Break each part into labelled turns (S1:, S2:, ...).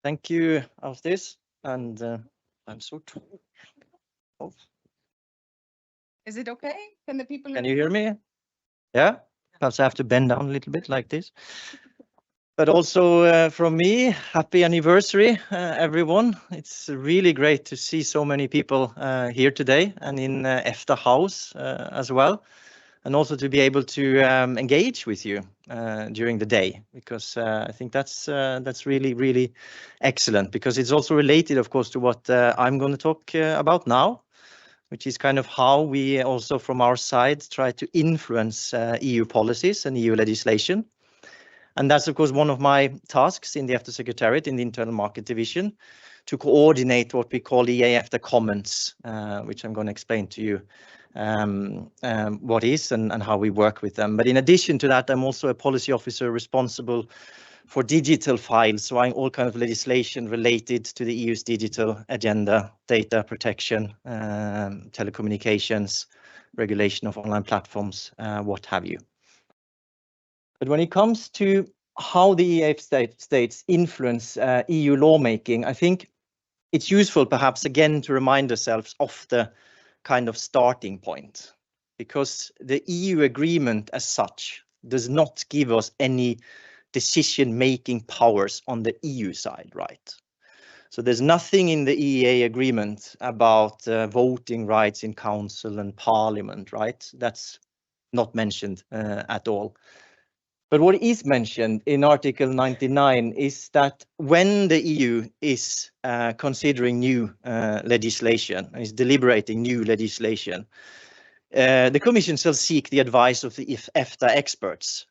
S1: Thank you, Alstis, and I'm so tall. Oh.
S2: Is it okay? Can the people?
S1: Can you hear me? Yeah, perhaps I have to bend down a little bit like this. But also from me, happy anniversary, everyone. It's really great to see so many people here today and in EFTA House as well. And also to be able to engage with you during the day, because I think that's really, really excellent, because it's also related, of course, to what I'm going to talk about now, which is kind of how we also from our side try to influence EU policies and EU legislation. And that's, of course, one of my tasks in the EFTA Secretariat in the Internal Market Division, to coordinate what we call EEA comments, which I'm going to explain to you what is and how we work with them. But in addition to that, I'm also a policy officer responsible for digital files, so all kind of legislation related to the EU's digital agenda, data protection, telecommunications, regulation of online platforms, what have you. But when it comes to how the EEA states influence EU lawmaking, I think it's useful perhaps again to remind ourselves of the kind of starting point, because the EU agreement as such does not give us any decision-making powers on the EU side, right? So there's nothing in the EEA agreement about voting rights in council and parliament, right? That's not mentioned at all. But what is mentioned in Article 99 is that when the EU is considering new legislation, is deliberating new legislation, the Commission shall seek the advice of the EFTA experts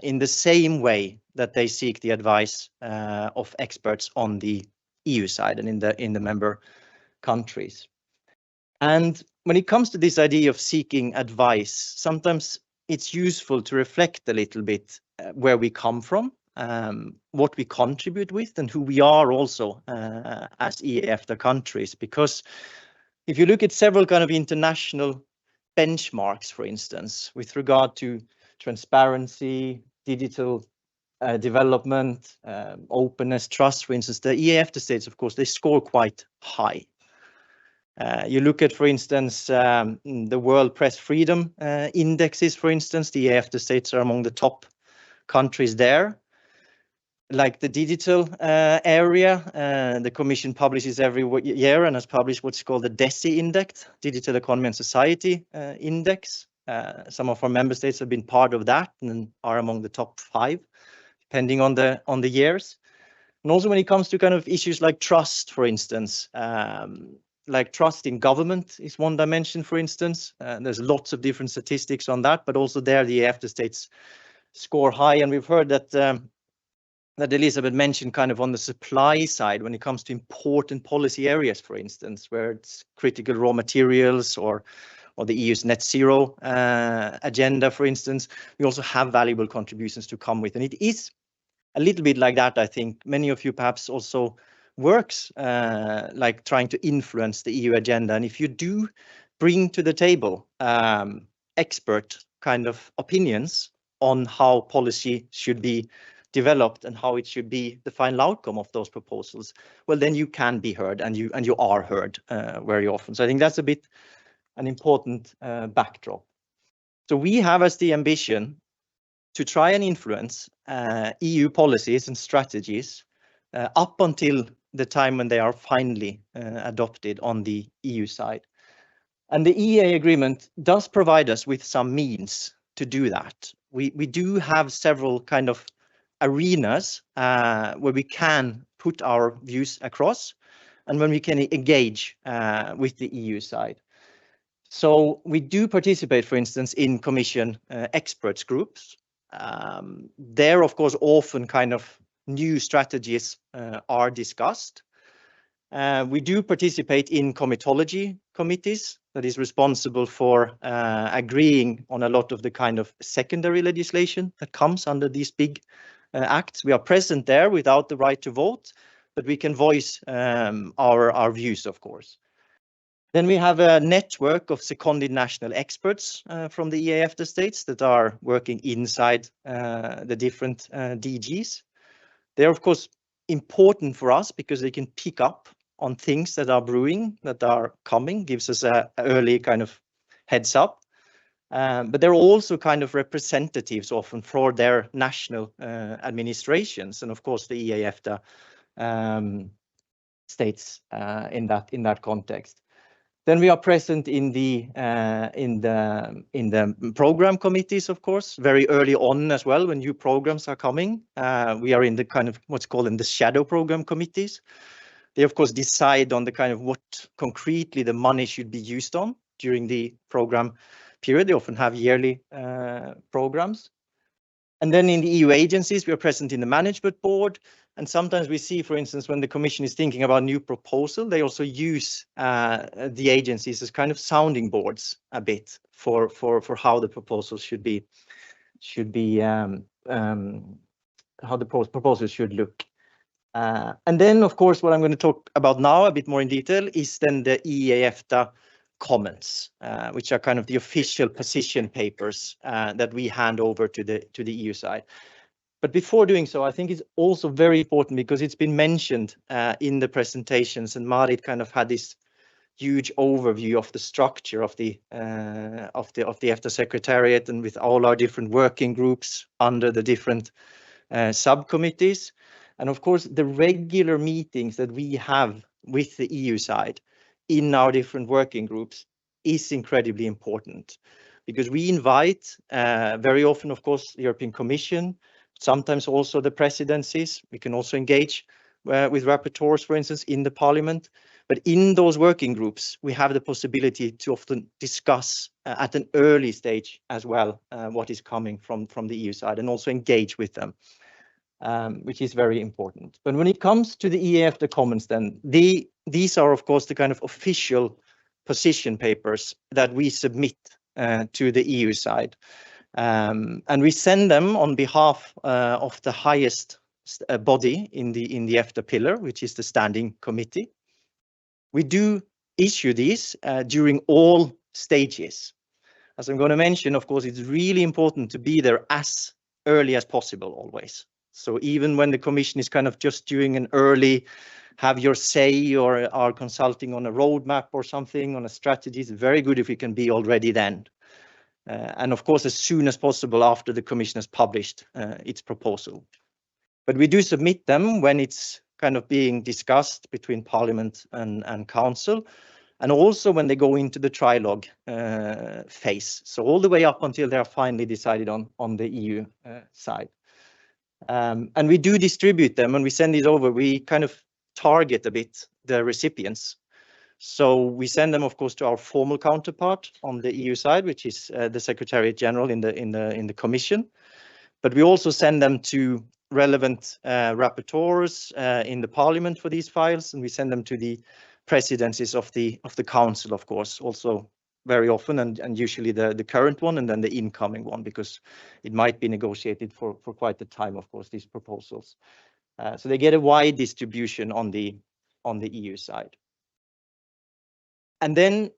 S1: in the same way that they seek the advice of experts on the EU side and in the member countries. And when it comes to this idea of seeking advice, sometimes it's useful to reflect a little bit where we come from, what we contribute with, and who we are also as EFTA countries. Because if you look at several kind of international benchmarks, for instance, with regard to transparency, digital development, openness, trust, for instance, the EFTA states, of course, they score quite high. You look at, for instance, the World Press Freedom Indexes, for instance, the EFTA states are among the top countries there. Like the digital area, the Commission publishes every year and has published what's called the DESI Index, Digital Economy and Society Index. Some of our member states have been part of that and are among the top 5, depending on the years. And also when it comes to kind of issues like trust, for instance, like trust in government is one dimension, for instance. There's lots of different statistics on that, but also there the EFTA states score high. And we've heard that that Elisabeth mentioned kind of on the supply side when it comes to important policy areas, for instance, where it's critical raw materials or the EU's net zero agenda, for instance. We also have valuable contributions to come with. And it is a little bit like that, I think. Many of you perhaps also works like trying to influence the EU agenda. And if you do bring to the table expert kind of opinions on how policy should be developed and how it should be the final outcome of those proposals, well, then you can be heard and you are heard very often. So I think that's a bit an important backdrop. So we have as the ambition to try and influence EU policies and strategies up until the time when they are finally adopted on the EU side. And the EEA agreement does provide us with some means to do that. We do have several kind of arenas where we can put our views across and when we can engage with the EU side. So we do participate, for instance, in Commission experts groups. There, of course, often kind of new strategies are discussed. We do participate in comitology committees that is responsible for agreeing on a lot of the kind of secondary legislation that comes under these big acts. We are present there without the right to vote, but we can voice our views, of course. Then we have a network of seconded national experts from the EEA states that are working inside the different DGs. They're, of course, important for us because they can pick up on things that are brewing, that are coming, gives us a early kind of heads up. But they're also kind of representatives often for their national administrations, and of course the EEA states in that context. Then we are present in the program committees, of course, very early on as well when new programs are coming. We are in the kind of what's called in the shadow program committees. They of course decide on the kind of what concretely the money should be used on during the program period. They often have yearly programs. And then in the EU agencies, we are present in the management board. And sometimes we see, for instance, when the Commission is thinking about new proposal, they also use the agencies as kind of sounding boards a bit for how the proposal should be how the proposal should look. And then, of course, what I'm going to talk about now a bit more in detail is then the EEA-EFTA comments, which are kind of the official position papers that we hand over to the EU side. But before doing so, I think it's also very important because it's been mentioned in the presentations, and Marit kind of had this huge overview of the structure of the EFTA Secretariat and with all our different working groups under the different subcommittees. And of course, the regular meetings that we have with the EU side in our different working groups is incredibly important because we invite very often, of course, the European Commission, sometimes also the presidencies. We can also engage with rapporteurs, for instance, in the Parliament. But in those working groups, we have the possibility to often discuss at an early stage as well what is coming from the EU side and also engage with them. Which is very important. But when it comes to the EEA-EFTA comments, then these are, of course, the kind of official position papers that we submit to the EU side. And we send them on behalf of the highest body in the EFTA pillar, which is the Standing Committee. We do issue these during all stages. As I'm going to mention, of course, it's really important to be there as early as possible always. So even when the Commission is kind of just doing an early have your say or are consulting on a roadmap or something on a strategy, it's very good if we can be already then. And of course, as soon as possible after the Commission has published its proposal. But we do submit them when it's kind of being discussed between Parliament and Council, and also when they go into the trilogue phase. So all the way up until they are finally decided on the EU side. And we do distribute them. When we send these over, we kind of target a bit the recipients. So we send them, of course, to our formal counterpart on the EU side, which is the Secretariat General in the Commission. But we also send them to relevant rapporteurs in the Parliament for these files, and we send them to the presidencies of the Council, of course, also very often, and usually the current one and then the incoming one, because it might be negotiated for quite a time, of course, these proposals. So they get a wide distribution on the EU side. And then,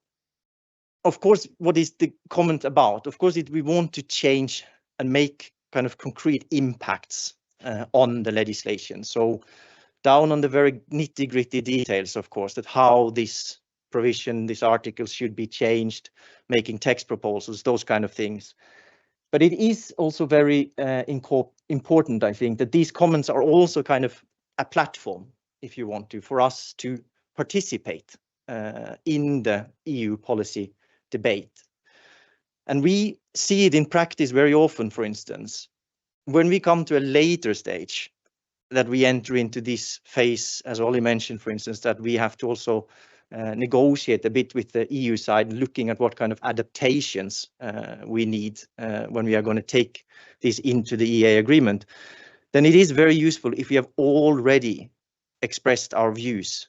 S1: of course, what is the comment about? Of course, we want to change and make kind of concrete impacts on the legislation. So down on the very nitty-gritty details, of course, that how this provision, this article should be changed, making text proposals, those kind of things. But it is also very important, I think, that these comments are also kind of a platform, if you want to, for us to participate in the EU policy debate. And we see it in practice very often, for instance, when we come to a later stage, that we enter into this phase, as Olli mentioned, for instance, that we have to also negotiate a bit with the EU side, looking at what kind of adaptations we need when we are going to take this into the EEA agreement, then it is very useful if we have already expressed our views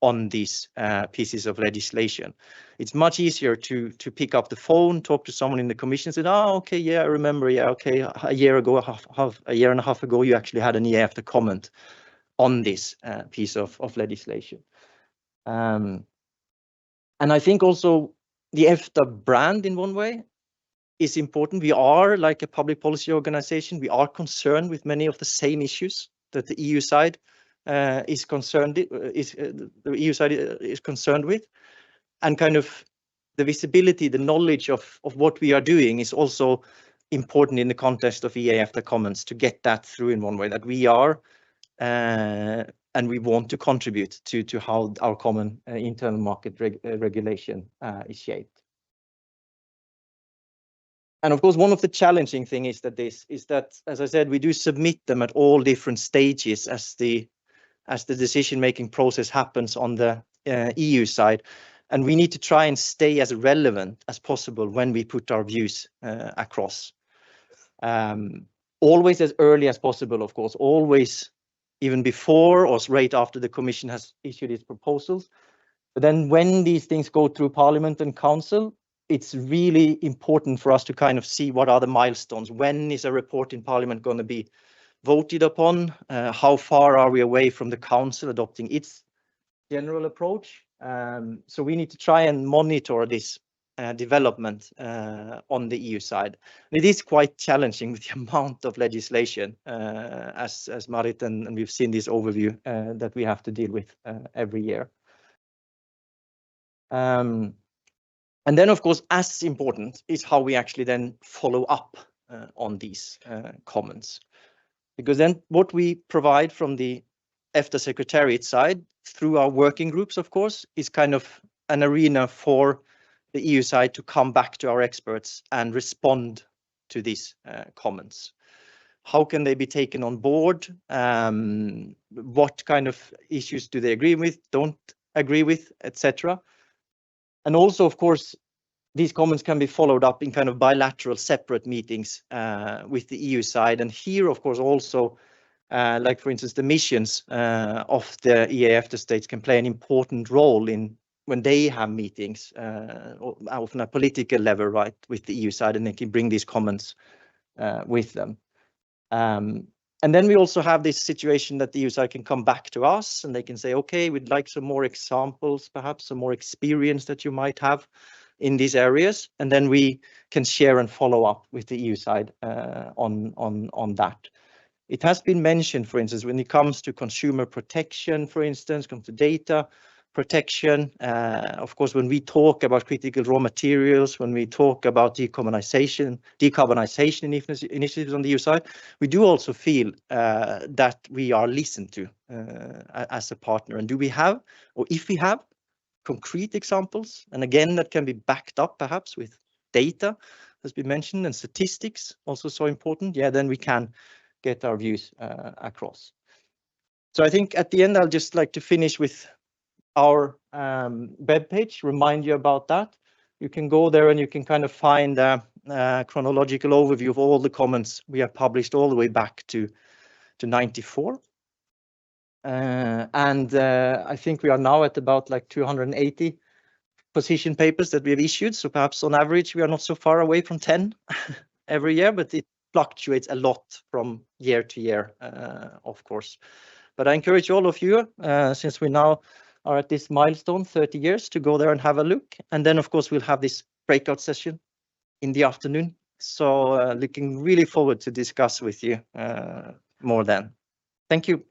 S1: on these pieces of legislation. It's much easier to pick up the phone, talk to someone in the Commission, and say, "Oh, okay, yeah, I remember. Yeah, okay, a year and a half ago, you actually had an EFTA comment on this piece of legislation." And I think also the EFTA brand, in one way, is important. We are like a public policy organization. We are concerned with many of the same issues that the EU side is concerned, the EU side is concerned with, and kind of the visibility, the knowledge of what we are doing is also important in the context of EEA Commons, to get that through in one way, that we are and we want to contribute to how our common internal market regulation is shaped. And of course, one of the challenging thing is that, as I said, we do submit them at all different stages as the decision-making process happens on the EU side. And we need to try and stay as relevant as possible when we put our views across. Always as early as possible, of course, always even before or right after the Commission has issued its proposals. But then when these things go through Parliament and Council, it's really important for us to kind of see what are the milestones. When is a report in Parliament going to be voted upon? How far are we away from the Council adopting its general approach? So we need to try and monitor this development on the EU side. And it is quite challenging with the amount of legislation, as Marit and we've seen this overview that we have to deal with every year. And then, of course, as important is how we actually then follow up on these comments. Because then what we provide from the EFTA Secretariat side through our working groups, of course, is kind of an arena for the EU side to come back to our experts and respond to these comments. How can they be taken on board? What kind of issues do they agree with, don't agree with, etc. And also, of course, these comments can be followed up in kind of bilateral separate meetings with the EU side. And here, of course, also, like, for instance, the missions of the EEA states can play an important role in when they have meetings, often at political level, right, with the EU side, and they can bring these comments with them. And then we also have this situation that the EU side can come back to us and they can say, okay, we'd like some more examples, perhaps some more experience that you might have in these areas. And then we can share and follow up with the EU side on that. It has been mentioned, for instance, when it comes to consumer protection, for instance, comes to data protection. Of course, when we talk about critical raw materials, when we talk about decarbonization initiatives on the EU side, we do also feel that we are listened to as a partner. And do we have, or if we have, concrete examples, and again, that can be backed up perhaps with data, as we mentioned, and statistics, also so important, yeah, then we can get our views across. So I think at the end, I'll just like to finish with our webpage, remind you about that. You can go there and you can kind of find a chronological overview of all the comments we have published all the way back to 94. I think we are now at about like 280 position papers that we have issued. So perhaps on average, we are not so far away from 10 every year, but it fluctuates a lot from year to year, of course. But I encourage all of you, since we now are at this milestone, 30 years, to go there and have a look. And then, of course, we'll have this breakout session in the afternoon. So looking really forward to discuss with you more then. Thank you.